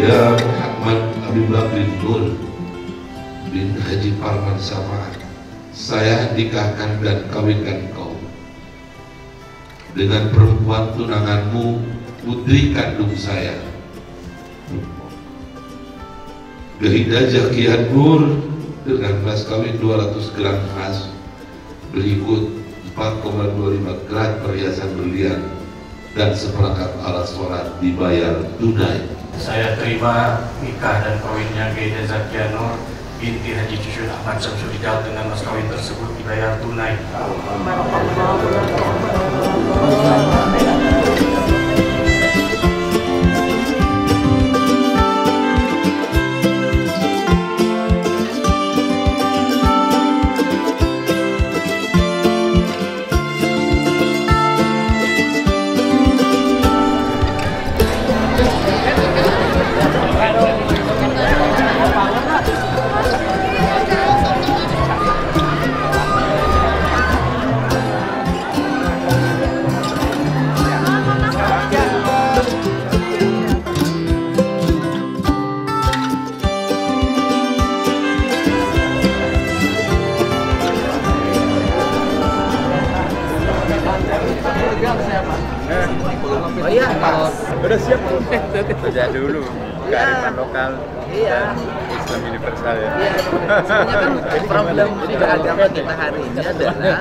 Saya Muhammad Habib Bakri Nur bin Haji Parman Samad. Saya nikahkan dan kawinkan kau dengan perempuan tunanganmu, putri kandung saya, Gahida Zakiah Nur, dengan mas kawin 200 gram emas, berikut 4,25 gram perhiasan berlian dan seperangkat alat sholat dibayar tunai. Saya terima nikah dan kawinnya Gahida Zakiah Nur binti Haji Cucun Ahmad Syamsuddin dengan mas kawin tersebut dibayar tunai. Oh iya, kalau udah siap kerja dulu kearifan lokal. Iya. Islam universal ya. Iya. Sebenarnya kan problem beragama kita hari ini adalah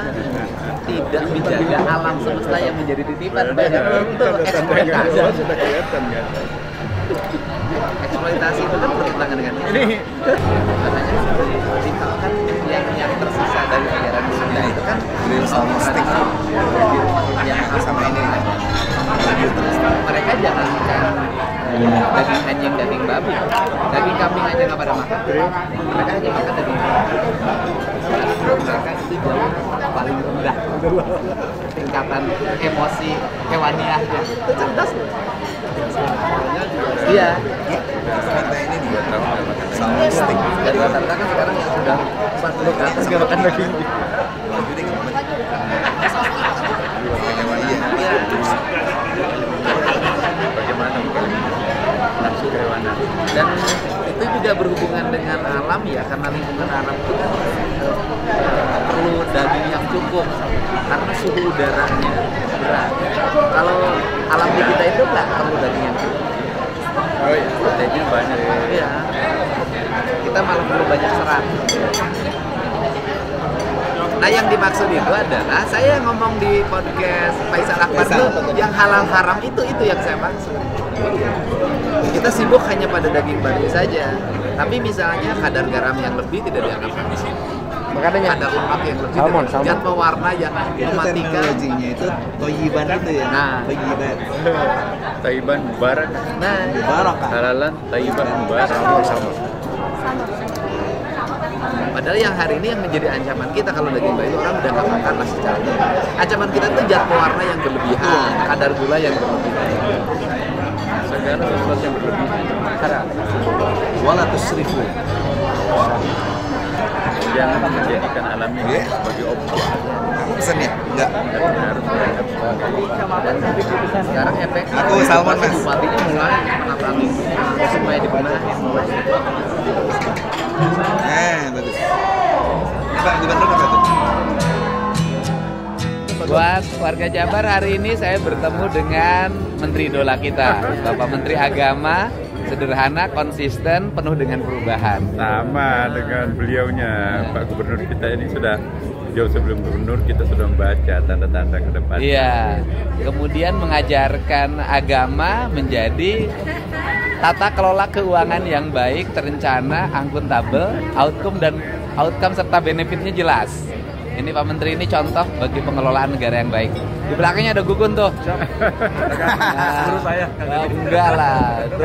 tidak menjaga alam semesta yang menjadi titipan. Banyak untuk eksploitasi. Sudah kelihatan kan. Eksploitasi itu kan bertentangan dengan ini. Makanya seperti kan yang tersisa dari ajaran Sunda itu kan stick yang sama ini. Mereka jangan daging anjing, daging babi, daging kambing aja nggak pada makan. Mereka hanya makan daging babi. Mereka itu jauh paling rendah tingkatan emosi hewaniahnya. Itu cerdas loh. Iya. Kita ini 2 tahun nggak makan salmon stick. Dan rata-rata kan sekarang yang sudah 40 ke atas nggak makan daging. Bagaimana nafsu kehewanan? Dan itu juga berhubungan dengan alam ya, karena lingkungan alam itu kan perlu daging yang cukup karena suhu udaranya berat. Kalau alam di kita itu nggak perlu daging yang cukup. Oh iya, daging banyak. Iya. Kita malah perlu banyak serat. Nah yang dimaksud itu adalah saya ngomong di podcast Faisal Akbar itu yang halal haram itu yang saya maksud. Kita sibuk hanya pada daging babi saja, tapi misalnya kadar garam yang lebih tidak dianggap haram. Makanya kadar lemak yang lebih dan pewarna yang mematikan. Terminologinya itu toyiban itu ya. Nah, toyiban. Taiban mubarak. Nah, Mubarak kan. Halalan Taiban mubarak. Sama. Padahal yang hari ini yang menjadi ancaman kita kalau daging babi orang udah nggak makan lah secara. Ancaman kita tuh zat pewarna yang berlebihan, kadar gula yang berlebihan. Sekarang sesuatu yang berlebihan. Wala tusrifu. Jangan menjadikan alam ini sebagai objek. Pesan ya? Enggak. Tapi harus dianggap sebagai Sekarang efek Aku Salman, Mas. bupatinya mulai menata lingkungan supaya dibenahi. Bagus. Pak, di Bandung apa tuh? Buat warga Jabar, hari ini saya bertemu dengan Menteri Idola kita, Bapak Menteri Agama, sederhana, konsisten, penuh dengan perubahan. sama dengan beliaunya. Pak Gubernur kita ini sudah jauh sebelum gubernur kita sudah membaca tanda-tanda ke depan. Iya, kemudian mengajarkan agama menjadi tata kelola keuangan yang baik, terencana, akuntabel, outcome serta benefitnya jelas. Ini Pak Menteri ini contoh bagi pengelolaan negara yang baik. Di belakangnya ada Gugun tuh. Enggak lah, itu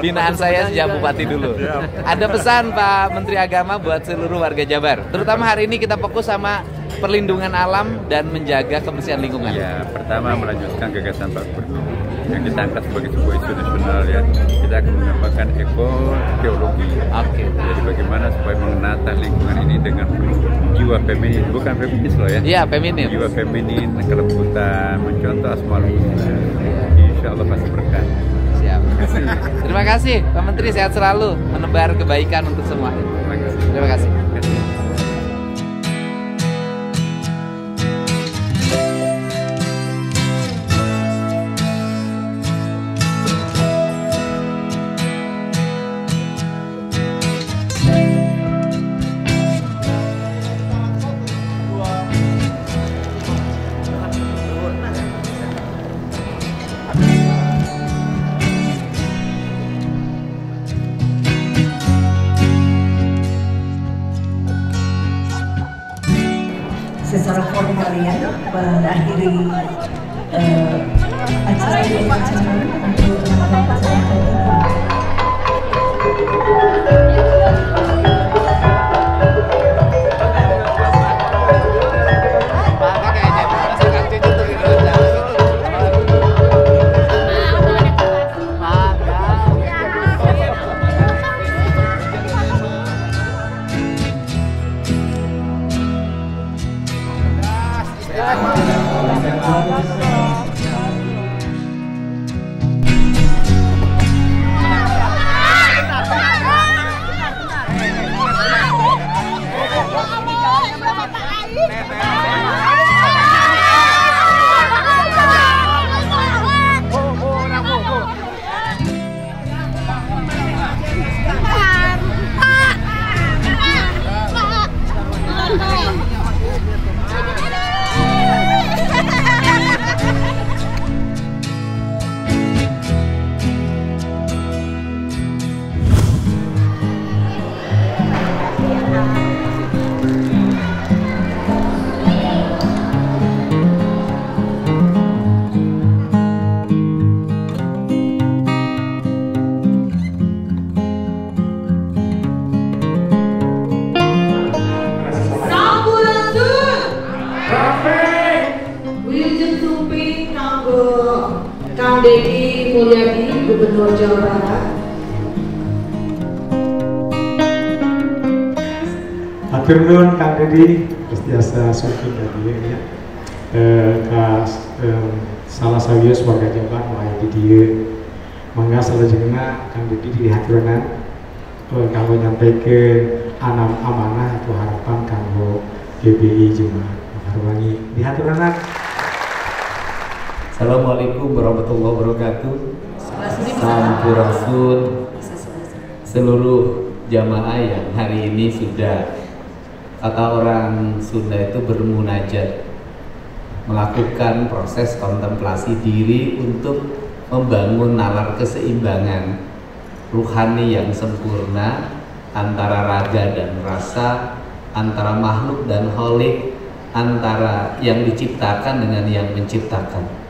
binaan saya sejak bupati dulu. Ada pesan Pak Menteri Agama buat seluruh warga Jabar. Terutama hari ini kita fokus sama perlindungan alam dan menjaga kebersihan lingkungan. Ya, pertama melanjutkan gagasan Pak Gubernur yang kita angkat sebagai sebuah isu nasional ya. Kita akan menambahkan ekoteologi. Oke. Jadi bagaimana supaya menata lingkungan ini dengan penuh jiwa feminin, bukan feminis loh ya. Iya, feminin. Jiwa feminin, kelembutan, mencontoh asmaul husna. Insya Allah pasti berkah. Siap. Terima kasih Pak Menteri, sehat selalu, menebar kebaikan untuk semua. Terima kasih. Secara formal ya, mengakhiri acara ini untuk melakukan acara Kang Deddy Mulyadi, Gubernur Jawa Barat. Hatur nuhun Kang Deddy, Setiasa Suki tadi ya. Salah sawios warga Jabar mulai di dia. Mangga salajengna Kang Deddy di haturan kanggo nyampikeun amanah atau harapan kanggo GBI Jemaah Harwangi di haturan. Assalamualaikum warahmatullahi wabarakatuh. Sampurasun seluruh jamaah yang hari ini sudah, kata orang Sunda itu, bermunajat, melakukan proses kontemplasi diri untuk membangun nalar keseimbangan ruhani yang sempurna antara raga dan rasa, antara makhluk dan kholik, antara yang diciptakan dengan yang menciptakan.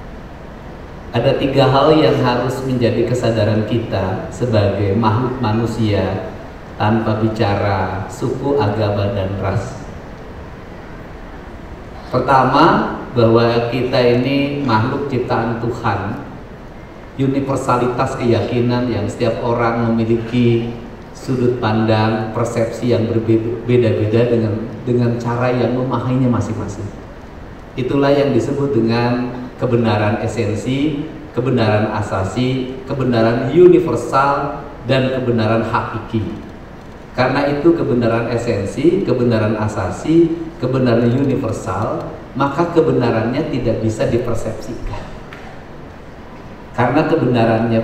Ada 3 hal yang harus menjadi kesadaran kita sebagai makhluk manusia tanpa bicara suku, agama, dan ras. Pertama, bahwa kita ini makhluk ciptaan Tuhan, universalitas keyakinan yang setiap orang memiliki sudut pandang, persepsi yang berbeda-beda dengan cara yang memahaminya masing-masing. Itulah yang disebut dengan kebenaran esensi, kebenaran asasi, kebenaran universal, dan kebenaran hakiki. Karena itu kebenaran esensi, kebenaran asasi, kebenaran universal, maka kebenarannya tidak bisa dipersepsikan. Karena kebenarannya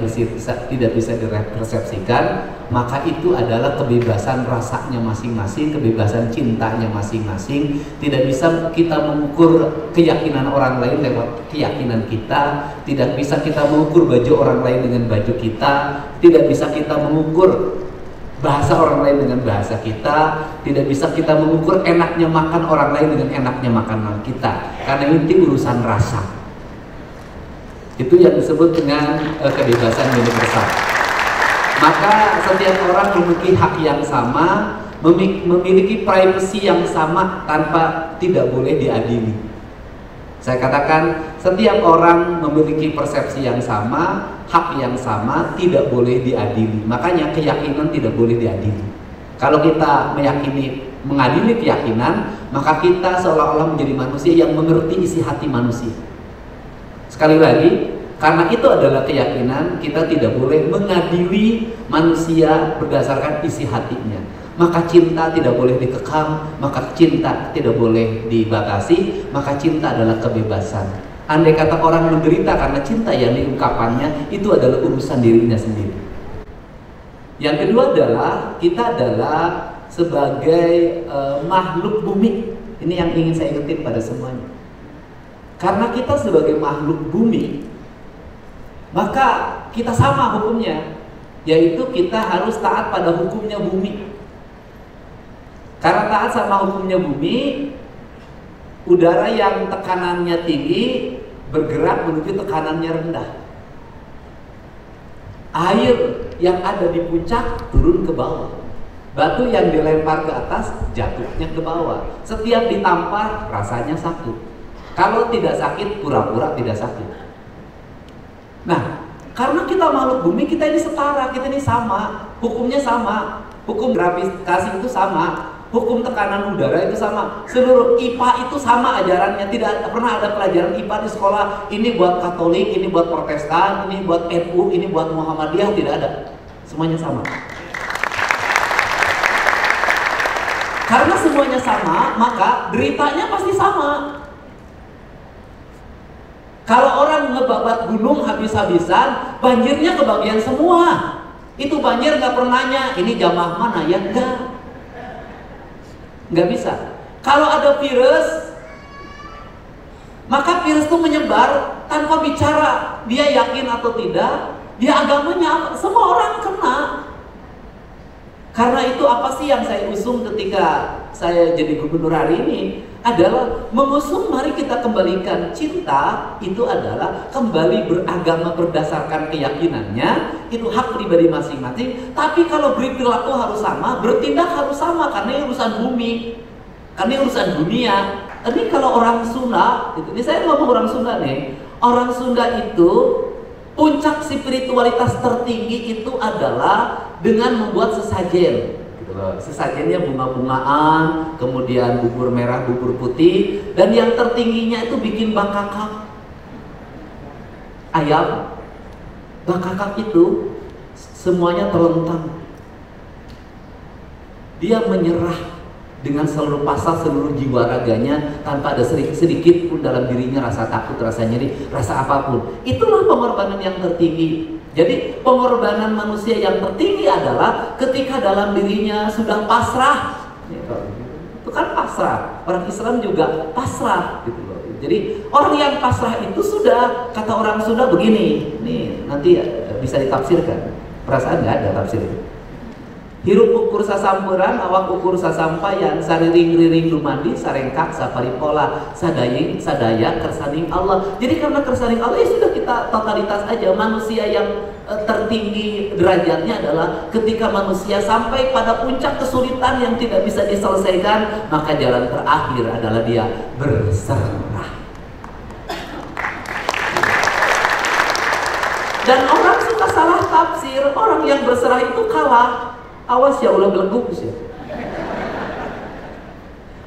tidak bisa dipersepsikan, maka itu adalah kebebasan rasanya masing-masing, kebebasan cintanya masing-masing. Tidak bisa kita mengukur keyakinan orang lain lewat keyakinan kita, tidak bisa kita mengukur baju orang lain dengan baju kita, tidak bisa kita mengukur bahasa orang lain dengan bahasa kita, tidak bisa kita mengukur enaknya makan orang lain dengan enaknya makanan kita, karena ini urusan rasa. Itu yang disebut dengan kebebasan universal. Maka setiap orang memiliki hak yang sama, memiliki privacy yang sama tanpa tidak boleh diadili. Saya katakan setiap orang memiliki persepsi yang sama, hak yang sama, tidak boleh diadili. Makanya keyakinan tidak boleh diadili. Kalau kita mengadili keyakinan, maka kita seolah-olah menjadi manusia yang mengerti isi hati manusia. Sekali lagi, Karena itu adalah keyakinan, kita tidak boleh mengadili manusia berdasarkan isi hatinya. Maka cinta tidak boleh dikekang, maka cinta tidak boleh dibatasi, maka cinta adalah kebebasan. Andai kata orang menderita karena cinta yang diungkapannya, itu adalah urusan dirinya sendiri. Yang kedua adalah, kita adalah sebagai makhluk bumi. Ini yang ingin saya ingetin pada semuanya. Karena kita sebagai makhluk bumi, maka kita sama hukumnya, yaitu kita harus taat pada hukumnya bumi. Karena taat sama hukumnya bumi, udara yang tekanannya tinggi bergerak menuju tekanannya rendah. Air yang ada di puncak turun ke bawah. Batu yang dilempar ke atas jatuhnya ke bawah. Setiap ditampar rasanya sakit. Kalau tidak sakit, pura-pura tidak sakit. Nah, karena kita makhluk bumi, kita ini setara, kita ini sama, hukumnya sama, hukum gravitasi itu sama, hukum tekanan udara itu sama, seluruh IPA itu sama ajarannya. Tidak pernah ada pelajaran IPA di sekolah, ini buat Katolik, ini buat Protestan, ini buat NU, ini buat Muhammadiyah, tidak ada. Semuanya sama. Karena semuanya sama, maka deritanya pasti sama. Kalau orang ngebabat gunung habis-habisan, banjirnya kebagian semua. Itu banjir nggak pernah nanya, ini jamaah mana ya? Nggak bisa. Kalau ada virus, maka virus itu menyebar tanpa bicara dia yakin atau tidak, dia agamanya apa, semua orang kena. Karena itu apa sih yang saya usung ketika saya jadi gubernur hari ini adalah mengusung mari kita kembalikan cinta. Itu adalah kembali beragama berdasarkan keyakinannya, itu hak pribadi masing-masing. Tapi kalau berperilaku harus sama, bertindak harus sama, karena ini urusan bumi, karena ini urusan dunia. Tapi kalau orang Sunda, ini saya ngomong orang Sunda nih, orang Sunda itu puncak spiritualitas tertinggi itu adalah dengan membuat sesajen. Sesajennya bunga-bungaan, kemudian bubur merah, bubur putih, dan yang tertingginya itu bikin bakakak ayam. Bakakak itu semuanya terlentang. Dia menyerah dengan seluruh pasal, seluruh jiwa raganya, tanpa ada sedikit pun dalam dirinya rasa takut, rasa nyeri, rasa apapun. Itulah pengorbanan yang tertinggi. Jadi pengorbanan manusia yang tertinggi adalah ketika dalam dirinya sudah pasrah. Itu kan pasrah. Orang Islam juga pasrah gitu loh. Jadi orang yang pasrah itu sudah, kata orang Sunda begini, nih nanti bisa ditafsirkan. Perasaan nggak ada tafsir itu. Hirup ukur sasampuran, awak ukur sasampayan, sariring-riring dumandi, sarengkak, saparipola, sadaying, sadaya, kersaning Allah. Jadi karena kersaning Allah, ya sudah kita totalitas aja. Manusia yang tertinggi derajatnya adalah ketika manusia sampai pada puncak kesulitan yang tidak bisa diselesaikan, maka jalan terakhir adalah dia berserah. Dan orang suka salah tafsir, orang yang berserah itu kalah. Awas ya, ulah beleguk ya.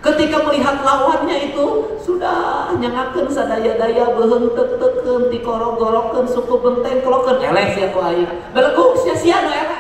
Ketika melihat lawannya itu sudah nyangakeun sadaya-daya beuheung teu-teukeun dikorok-gorokeun suku benteng kelokeun eles ya ku aing. Beleguk sia-sia nu eta.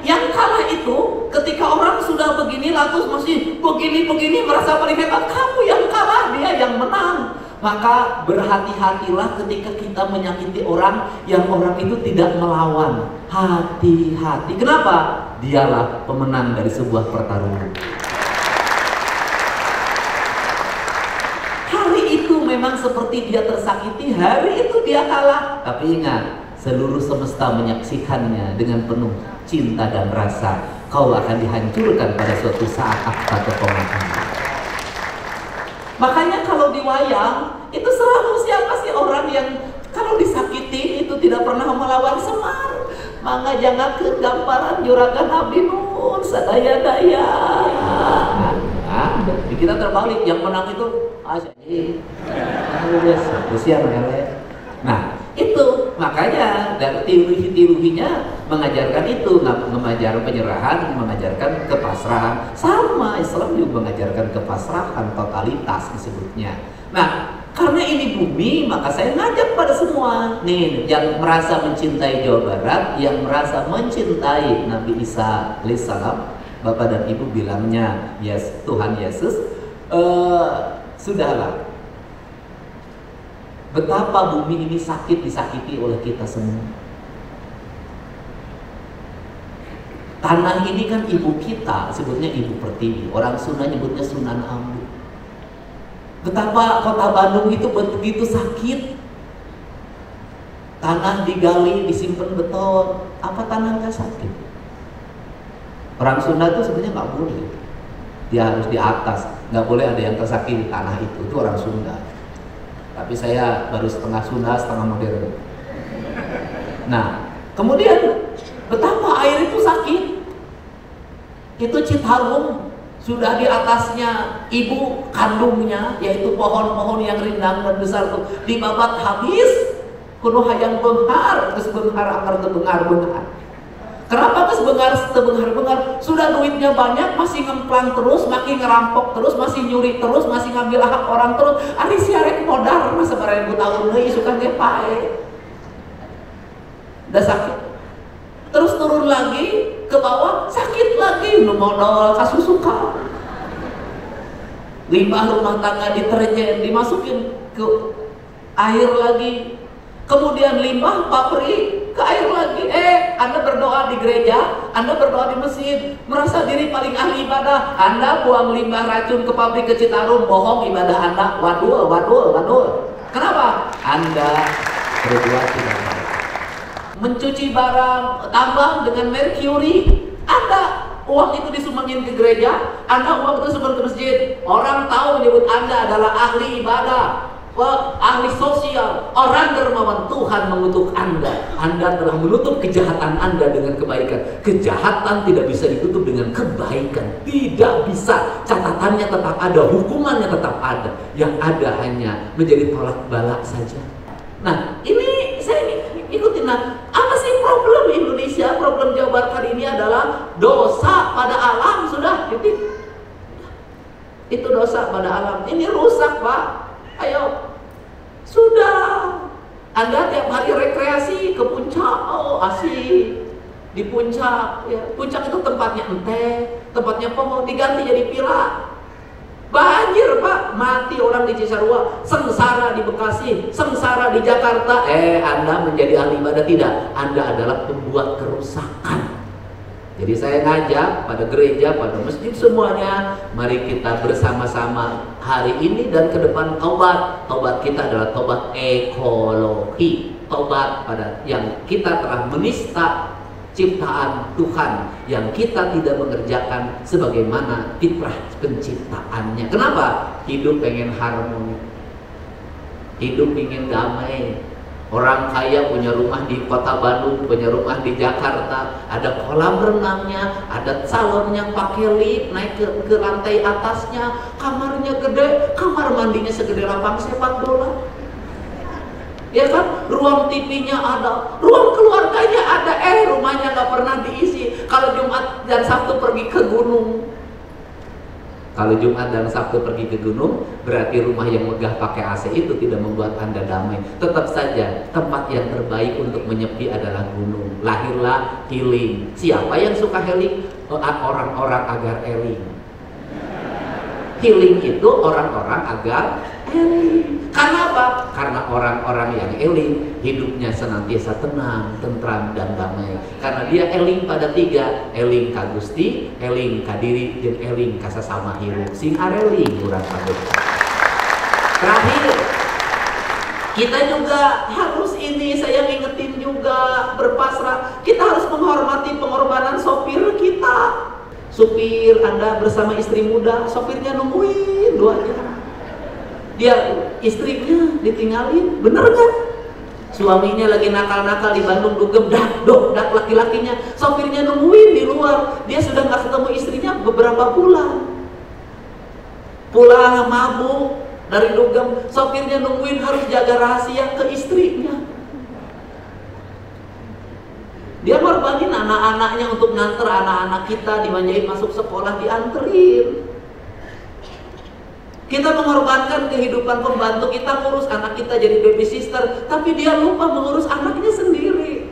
Yang kalah itu ketika orang sudah begini lalu masih begini merasa paling hebat, kamu yang kalah, dia yang menang. Maka berhati-hatilah ketika kita menyakiti orang yang orang itu tidak melawan. Hati-hati. Kenapa? Dialah pemenang dari sebuah pertarungan. Hari itu memang seperti dia tersakiti, hari itu dia kalah. Tapi ingat, seluruh semesta menyaksikannya dengan penuh cinta dan rasa. Kau akan dihancurkan pada suatu saat atau pemakaman. Makanya kalau di wayang itu selalu siapa sih orang yang kalau disakiti itu tidak pernah melawan Semar. Mangga jangakeun gamparan juragan abdi nuhun sadaya-daya. Nah, kita terbalik, yang menang itu asyik. Nah, itu makanya dari teologinya mengajarkan itu, mengajarkan penyerahan, mengajarkan kepasrahan. Sama Islam juga mengajarkan kepasrahan, totalitas disebutnya. Nah, karena ini bumi, maka saya ngajak pada semua nih yang merasa mencintai Jawa Barat, yang merasa mencintai Nabi Isa alaihissalam. Bapak dan Ibu bilangnya, yes, Tuhan Yesus, sudahlah. Betapa bumi ini disakiti oleh kita semua. Tanah ini kan ibu kita, sebutnya Ibu Pertiwi. Orang Sunda nyebutnya Sunan Ambu. Betapa kota Bandung itu begitu sakit. Tanah digali, disimpan beton. Apa tanah nggak sakit? Orang Sunda itu sebenarnya nggak boleh. Dia harus di atas, nggak boleh ada yang tersakiti di tanah itu. Itu orang Sunda. Tapi saya baru setengah Sunda, setengah modern. Nah, kemudian betapa air itu sakit. Itu Citarum, sudah di atasnya ibu kandungnya, yaitu pohon-pohon yang rindang dan besar itu dibabat habis. Kuno hayang benghar, terus benghar akar benghar. Kenapa terus benghar? Sudah duitnya banyak, masih ngemplang terus, makin ngerampok terus, masih nyuri terus, masih ngambil hak orang terus. Ari siarek modal masa 1000 tahun deui isukan ge pae. Udah sakit. Terus turun lagi ke bawah, sakit lagi, nu modal kasusuka. Limbah rumah tangga diterjen, dimasukin ke air lagi. Kemudian limbah pabrik ke air lagi. Anda berdoa di gereja, Anda berdoa di masjid, merasa diri paling ahli ibadah. Anda buang limbah racun ke pabrik ke Citarum, bohong ibadah Anda. Waduh. Kenapa? Anda berdoa tidak baik. Mencuci barang tambang dengan merkuri. Anda uang itu disumbangin ke gereja, Anda uang itu sumbang ke masjid. Orang tahu menyebut Anda adalah ahli ibadah, ahli sosial, orang dermawan. Tuhan mengutuk Anda. Anda telah menutup kejahatan Anda dengan kebaikan. Kejahatan tidak bisa ditutup dengan kebaikan. Tidak bisa. Catatannya tetap ada, hukumannya tetap ada. Yang ada hanya menjadi tolak balak saja. Nah, ini saya ikutin. Nah, apa sih problem Indonesia? Problem Jawa Barat hari ini adalah dosa pada alam. Sudah, itu dosa pada alam. Ini rusak, Pak. Ayo, sudah. Anda tiap hari rekreasi ke puncak, oh asik. Di puncak, ya. Puncak itu tempatnya ente, tempatnya pohon, diganti jadi villa. Banjir, Pak, mati orang di Cisarua, sengsara di Bekasi, sengsara di Jakarta. Anda menjadi ahli ibadah? Tidak, Anda adalah pembuat kerusakan. Jadi saya ngajak pada gereja, pada masjid semuanya, mari kita bersama-sama hari ini dan ke depan taubat. Taubat kita adalah taubat ekologi, taubat pada yang kita telah menista ciptaan Tuhan, yang kita tidak mengerjakan sebagaimana fitrah penciptaannya. Kenapa? Hidup pengen harmoni, hidup ingin damai. Orang kaya punya rumah di kota Bandung, punya rumah di Jakarta, ada kolam renangnya, ada salonnya pakai lift, naik ke lantai atasnya, kamarnya gede, kamar mandinya segede lapang sepak bola. Ya kan, ruang TV-nya ada, ruang keluarganya ada, rumahnya nggak pernah diisi. Kalau Jumat dan Sabtu pergi ke gunung, kalau Jumat dan Sabtu pergi ke gunung, berarti rumah yang megah pakai AC itu tidak membuat Anda damai. Tetap saja, tempat yang terbaik untuk menyepi adalah gunung. Lahirlah healing. Siapa yang suka healing? Orang-orang agar healing. Healing itu orang-orang agar healing. Karena apa? Karena orang-orang yang healing hidupnya senantiasa tenang, tentram, dan damai. Karena dia eling pada 3, eling ka Gusti, eling ka diri, dan eling ka sasama hirup. Sing areling urang kabeh. Terakhir, kita juga harus ini, saya ngingetin juga, berpasrah. Kita harus menghormati pengorbanan sopir kita. Supir Anda bersama istri muda, sopirnya nungguin 2 jam. Dia istrinya ditinggalin, bener gak? Suaminya lagi nakal-nakal di Bandung, dugem, dak laki-lakinya, sopirnya nungguin di luar. Dia sudah nggak ketemu istrinya beberapa bulan. Pulang mabuk dari dugem, sopirnya nungguin, harus jaga rahasia ke istrinya. Dia ngorbanin anak-anaknya untuk nganter anak-anak kita, dimanjain masuk sekolah, dianterin. Kita mengorbankan kehidupan pembantu kita, ngurus anak kita jadi baby sister, tapi dia lupa mengurus anaknya sendiri.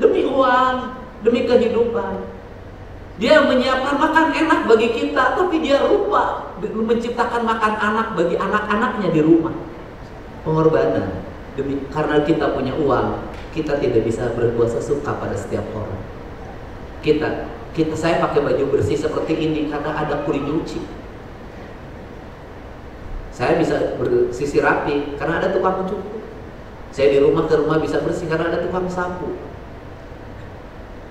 Demi uang, demi kehidupan. Dia menyiapkan makan enak bagi kita, tapi dia lupa menciptakan makan anak bagi anak-anaknya di rumah. Pengorbanan. Karena kita punya uang, kita tidak bisa berbuat sesuka pada setiap orang. Saya pakai baju bersih seperti ini karena ada kuli nyuci. Saya bisa bersisi rapi karena ada tukang cukur. Saya di rumah ke rumah bisa bersih karena ada tukang sapu.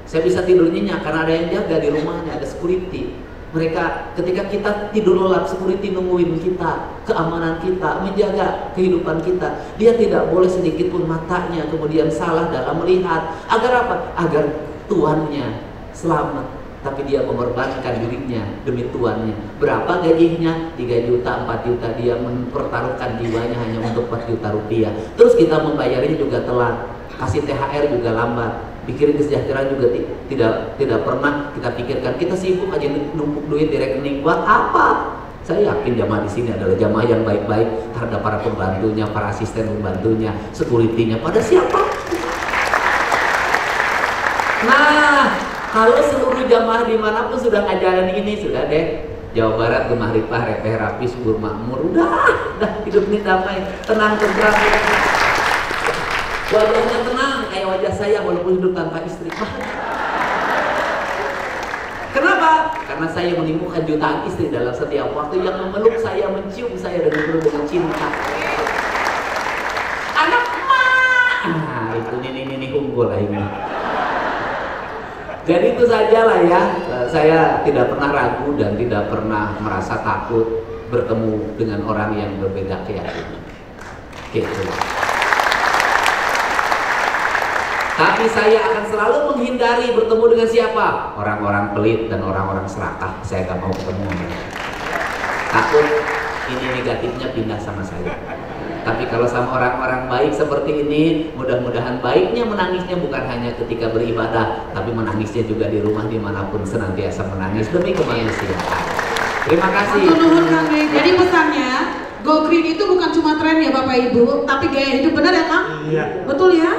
Saya bisa tidur nyenyak karena ada yang jaga di rumahnya, ada security. Mereka ketika kita tidur lelap, security nungguin kita, keamanan kita, menjaga kehidupan kita. Dia tidak boleh sedikit pun matanya kemudian salah dalam melihat. Agar apa? Agar tuannya selamat. Tapi dia mengorbankan dirinya demi tuannya. Berapa gajinya? 3 juta, 4 juta. Dia mempertaruhkan jiwanya hanya untuk 4 juta rupiah. Terus kita membayarnya juga telat. Kasih THR juga lambat. Pikirin kesejahteraan juga tidak pernah kita pikirkan. Kita sibuk aja numpuk duit di rekening. Buat apa? Saya yakin jamaah di sini adalah jamaah yang baik-baik terhadap para pembantunya, para asisten pembantunya, security-nya, pada siapa? Nah, kalau seluruh jamaah dimanapun sudah ngajarin ini, sudah deh. Jawa Barat gemah ripah, repeh rapi, subur makmur. Udah hidup ini damai, tenang, tentram. Wajahnya tenang kayak wajah saya walaupun hidup tanpa istri. Kenapa? Karena saya menimbulkan jutaan istri dalam setiap waktu yang memeluk saya, mencium saya dengan penuh cinta. Anak emak, nah itu nini unggul lah ini. Jadi itu sajalah ya. Saya tidak pernah ragu dan tidak pernah merasa takut bertemu dengan orang yang berbeda keyakinan. Gitu. Tapi saya akan selalu menghindari bertemu dengan siapa? Orang-orang pelit dan orang-orang serakah. Saya gak mau ketemu. Takut ini negatifnya pindah sama saya. Tapi kalau sama orang-orang baik seperti ini, mudah-mudahan baiknya menangisnya bukan hanya ketika beribadah, tapi menangisnya juga di rumah dimanapun, senantiasa menangis demi kemanusiaan. Terima kasih. Jadi pesannya, Go Green itu bukan cuma tren ya Bapak Ibu, tapi gaya hidup, benar ya Kang? Iya. Betul ya?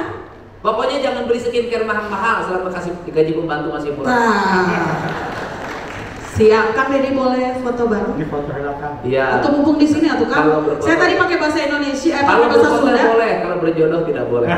Pokoknya jangan beli skincare mahal-mahal selama kasih gaji pembantu masih murah. Siap, Kang Deddy boleh foto bareng? Di foto Kang. Iya. Atau mumpung di sini atau Kang? Saya tadi pakai bahasa Indonesia, pakai bahasa Sunda. Boleh, kalau berjodoh tidak boleh.